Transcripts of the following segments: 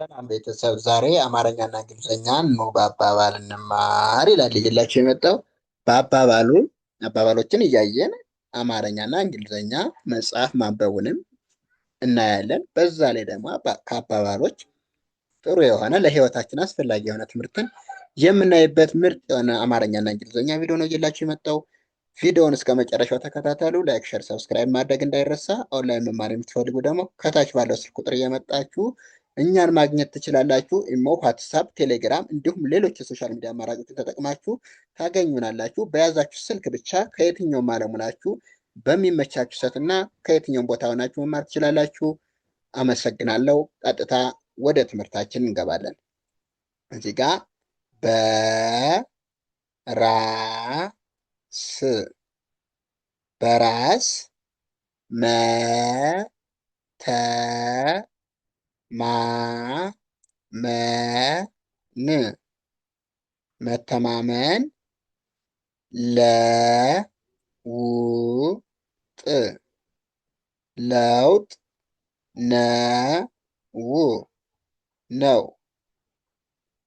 ሰላም ቤተሰብ፣ ዛሬ አማርኛና እንግሊዝኛን ኑ በአባባል እንማር ይላል ይዤላችሁ የመጣው። በአባባሉ አባባሎችን እያየን አማርኛና እንግሊዝኛ መጽሐፍ ማንበቡንም እናያለን። በዛ ላይ ደግሞ ከአባባሎች ጥሩ የሆነ ለህይወታችን አስፈላጊ የሆነ ትምህርትን የምናይበት ምርጥ የሆነ አማርኛና እንግሊዝኛ ቪዲዮ ነው እየላችሁ የመጣው። ቪዲዮውን እስከ መጨረሻው ተከታተሉ። ላይክ፣ ሸር፣ ሰብስክራይብ ማድረግ እንዳይረሳ። ኦንላይን መማር የምትፈልጉ ደግሞ ከታች ባለው ስልክ ቁጥር እየመጣችሁ እኛን ማግኘት ትችላላችሁ። ኢሞ፣ ዋትሳፕ፣ ቴሌግራም እንዲሁም ሌሎች የሶሻል ሚዲያ አማራጮችን ተጠቅማችሁ ታገኙናላችሁ። በያዛችሁ ስልክ ብቻ ከየትኛውም ዓለም ሆናችሁ በሚመቻችሁ ሰዓትና ከየትኛውም ቦታ ሆናችሁ መማር ትችላላችሁ። አመሰግናለሁ። ቀጥታ ወደ ትምህርታችን እንገባለን። እዚህ ጋር በራስ በራስ መተማመን መተማመን ለውጥ ነው።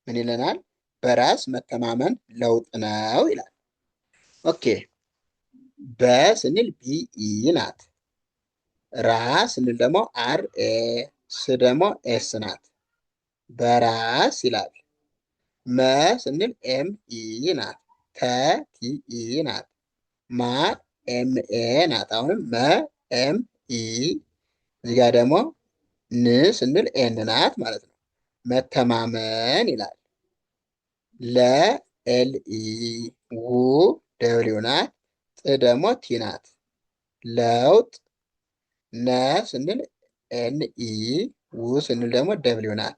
ምን ይለናል? በራስ መተማመን ለውጥ ነው ይላል። ኦኬ፣ በስንል ቢኢ ናት። ራ ስንል ደግሞ አር ኤ፣ ስ ደግሞ ኤስ ናት። በራስ ይላል። መ ስንል ኤም ኢ ናት። ተ ቲ ኢ ናት። ማ ኤም ኤ ናት። አሁንም መ ኤም ኢ። እዚህ ጋር ደግሞ ን ስንል ኤን ናት ማለት ነው። መተማመን ይላል። ለ ኤል ኢ፣ ው ደብሊው ናት። ጥ ደግሞ ቲ ናት። ለውጥ። ነ ስንል ኤን ኢ፣ ው ስንል ደግሞ ደብሊው ናት።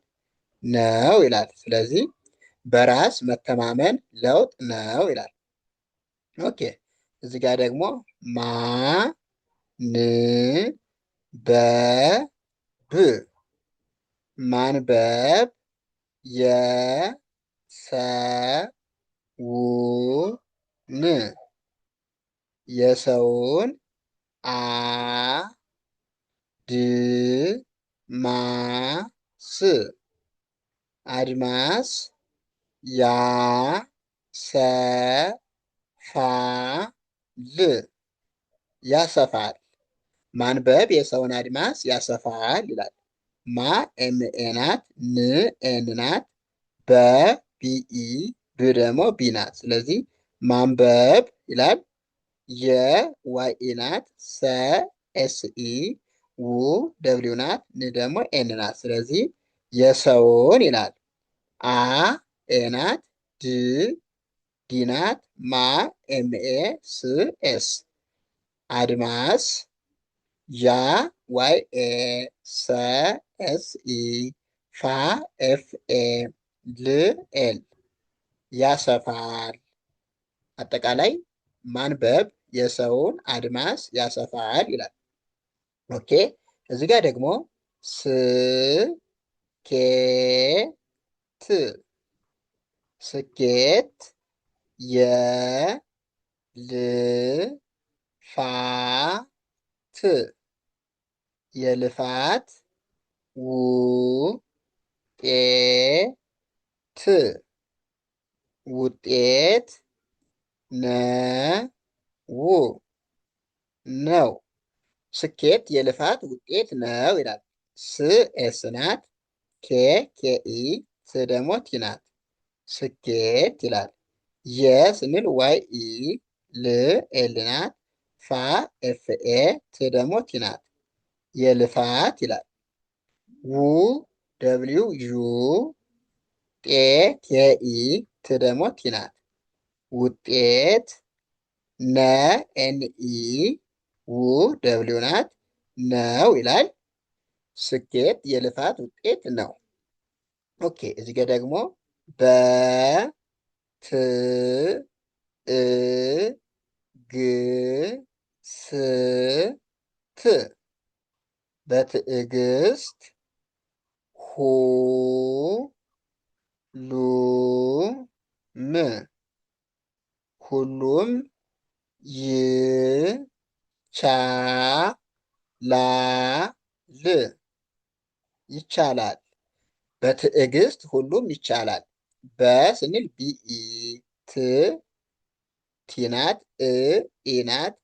ነው ይላል። ስለዚህ በራስ መተማመን ለውጥ ነው ይላል። ኦኬ፣ እዚህ ጋር ደግሞ ማ ን በብ ማንበብ የሰውን አድማስ ያሰፋል። ማንበብ የሰውን አድማስ ያሰፋል ይላል። ማ ኤምኤ ናት። ን ኤን ናት። በ ቢኢ፣ ብ ደግሞ ቢ ናት። ስለዚህ ማንበብ ይላል። የዋይ ናት። ሰ ኤስኢ፣ ው ደብሊው ናት። ን ደግሞ ኤን ናት። ስለዚህ የሰውን ይላል። አ ኤ ናት። ድ ዲ ናት። ማ ኤምኤ፣ ስ ኤስ አድማስ። ያ ዋይ ኤ፣ ሰ ኤስ ኢ፣ ፋ ኤፍ ኤ፣ ል ኤል ያሰፋል። አጠቃላይ ማንበብ የሰውን አድማስ ያሰፋል ይላል። ኦኬ፣ እዚህ ጋር ደግሞ ስኬት የልፋት ውጤት ነው። ስኬት የልፋት ውጤት ነው ይላል። ስ ኤስ ናት። ኬ ኬኢ፣ ስ ደግሞ ቲ ናት። ስኬት ይላል። የ ስንል ዋይ ኢ፣ ል ኤል ናት። ፋ ኤፍ ኤ፣ ት ደግሞ ቲ ናት። የልፋት ይላል። ው ደብሊው ዩ፣ ጤ ቴኢ፣ ት ደግሞ ቲ ናት። ውጤት። ነ ኤንኢ፣ ው ደብሊው ናት። ነው ይላል። ስኬት የልፋት ውጤት ነው። ኦኬ፣ እዚህ ጋር ደግሞ በትዕግስት ሁሉም ይቻላል። በትዕግስት ሁሉም ይቻላል። በስንል ቢኢ ት ቲናት ኢናት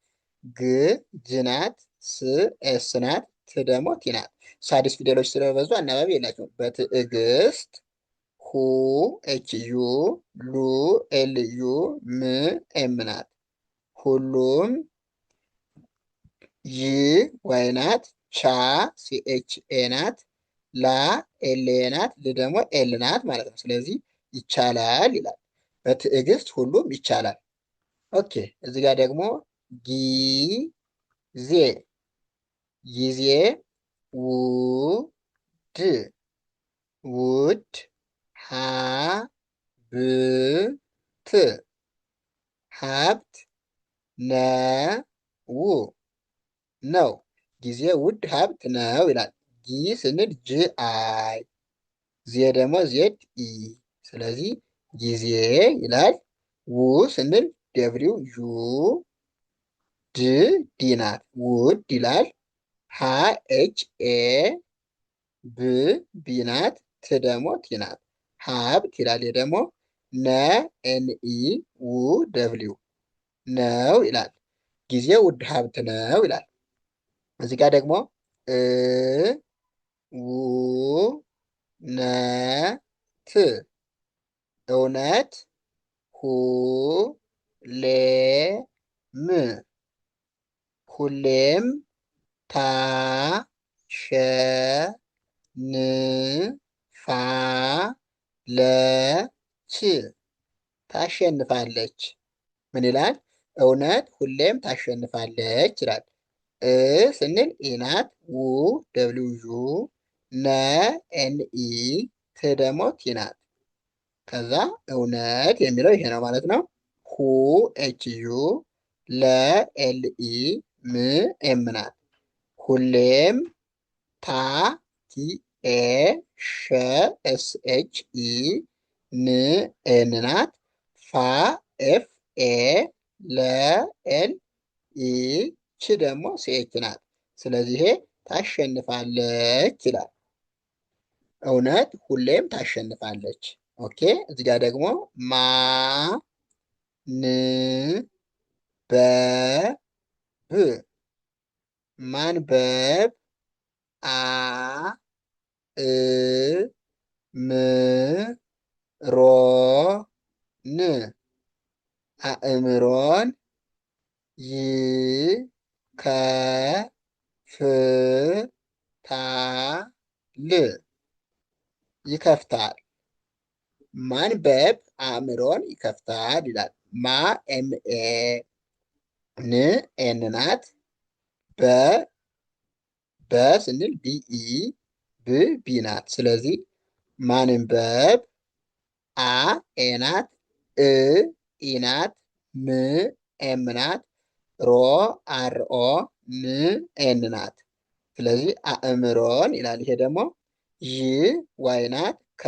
ግ ጅናት ስ ኤስናት ት ደግሞ ቲናት። ሳድስ ፊደሎች ስለበዙ አናባቢ የላቸውም። በትዕግስት ሁ ኤች ዩ ሉ ኤል ዩ ም ኤም ናት። ሁሉም ይ ዋይናት ቻ ሲኤች ኤ ናት። ላ ኤል ኤ ናት። ል ደግሞ ኤል ናት ማለት ነው። ስለዚህ ይቻላል ይላል። በትዕግስት ሁሉም ይቻላል። ኦኬ እዚህ ጋር ደግሞ ጊዜ ጊዜ ውድ ውድ ሀብት ሀብት ነው ጊዜ ውድ ሀብት ነው ይላል። ጊ ስንል ጅ አይ ዜ ደግሞ ዜድ ኢ ስለዚህ ጊዜ ይላል። ው ስንል ደብሊው ዩ ድ ዲ ናት ውድ ይላል። ሀ ኤች ኤ ብ ቢ ናት። ት ደግሞ ቲ ናት። ሀብት ይላል። ደግሞ ነ ኤን ኢ ው ደብሊው ነው ይላል። ጊዜ ውድ ሀብት ነው ይላል። እዚህ ጋር ደግሞ እ ው ነ ት እውነት ሁ ሌ ም ሁሌም ታ ሸ ን ፋ ለ ች ታሸንፋለች። ምን ይላል? እውነት ሁሌም ታሸንፋለች ይላል። እ ስንል ኢናት ው ደብሊው ዩ ነ ኤን ኢ ት ደግሞ ቲ ናት። ከዛ እውነት የሚለው ይሄ ነው ማለት ነው። ሁ ኤች ዩ ለ ኤል ኢ ም ኤም ናት። ሁሌም ታ ቲ ኤ ሸ ኤስ ኤች ኢ ን ኤን ናት። ፋ ኤፍ ኤ ለ ኤል ኢ ች ደግሞ ሴች ናት። ስለዚህ ይሄ ታሸንፋለች ይላል። እውነት ሁሌም ታሸንፋለች። ኦኬ እዚህ ጋር ደግሞ ማ ን በ ብ ማንበብ አ እ ም ሮ ን አእምሮን ይ ከ ፍ ታ ል ይከፍታል። ማንበብ አእምሮን ይከፍታል ይላል። ማ ኤም ኤ ን ኤን ናት። በ ስንል ቢኢ ብ ቢ ናት። ስለዚህ ማንበብ አ ኤ ናት። እ ኢ ናት። ም ኤም ናት። ሮ አር ኦ ን ኤን ናት። ስለዚህ አእምሮን ይላል። ይሄ ደግሞ ይ ዋይ ናት። ከ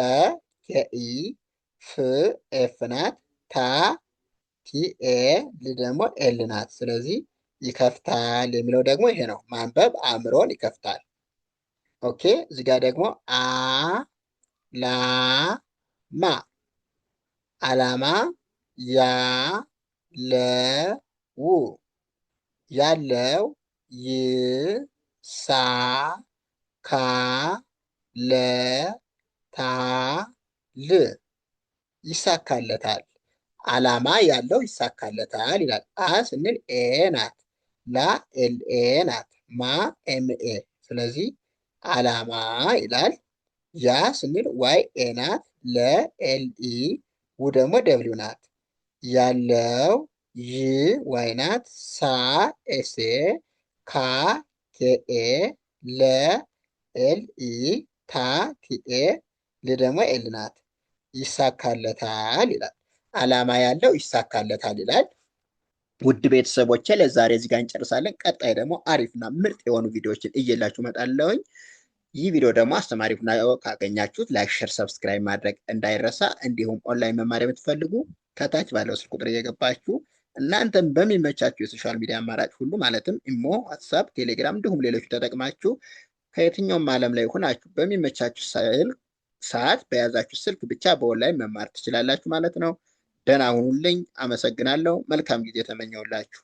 ኬኢ ፍ ኤፍ ናት። ታ ቲኤ ል ደግሞ ኤል ናት። ስለዚህ ይከፍታል የሚለው ደግሞ ይሄ ነው። ማንበብ አእምሮን ይከፍታል። ኦኬ እዚህ ጋር ደግሞ አ ላ ማ አላማ ያ ለ ው ያለው ይ ሳ ካ ለ ታ ል ይሳካለታል። አላማ ያለው ይሳካለታል ይላል። አ ስንል ኤ ናት። ላ ኤል ኤ ናት። ማ ኤም ኤ ስለዚህ አላማ ይላል። ያ ስንል ዋይ ኤ ናት። ለ ኤል ኢ ው ደግሞ ደብሊው ናት። ያለው ይ ዋይ ናት። ሳ ኤስ ኤ ካ ኬኤ ለ ኤል ኢ ታ ቲኤ ል ደግሞ ኤል ናት። ይሳካለታል ይላል። አላማ ያለው ይሳካለታል ይላል። ውድ ቤተሰቦቼ ለዛሬ እዚህ ጋር እንጨርሳለን። ቀጣይ ደግሞ አሪፍና ምርጥ የሆኑ ቪዲዮዎችን እየላችሁ እመጣለሁኝ። ይህ ቪዲዮ ደግሞ አስተማሪ ሆኖ ካገኛችሁት ላይክ፣ ሼር፣ ሰብስክራይብ ማድረግ እንዳይረሳ። እንዲሁም ኦንላይን መማር የምትፈልጉ ከታች ባለው ስልክ ቁጥር እየገባችሁ እናንተም በሚመቻችሁ የሶሻል ሚዲያ አማራጭ ሁሉ ማለትም ኢሞ፣ ዋትሳፕ፣ ቴሌግራም እንዲሁም ሌሎች ተጠቅማችሁ ከየትኛውም ዓለም ላይ ሆናችሁ በሚመቻችሁ ስልክ ሰዓት በያዛችሁ ስልክ ብቻ በኦንላይን መማር ትችላላችሁ ማለት ነው። ደህና ሁኑልኝ። አመሰግናለሁ። መልካም ጊዜ ተመኘውላችሁ።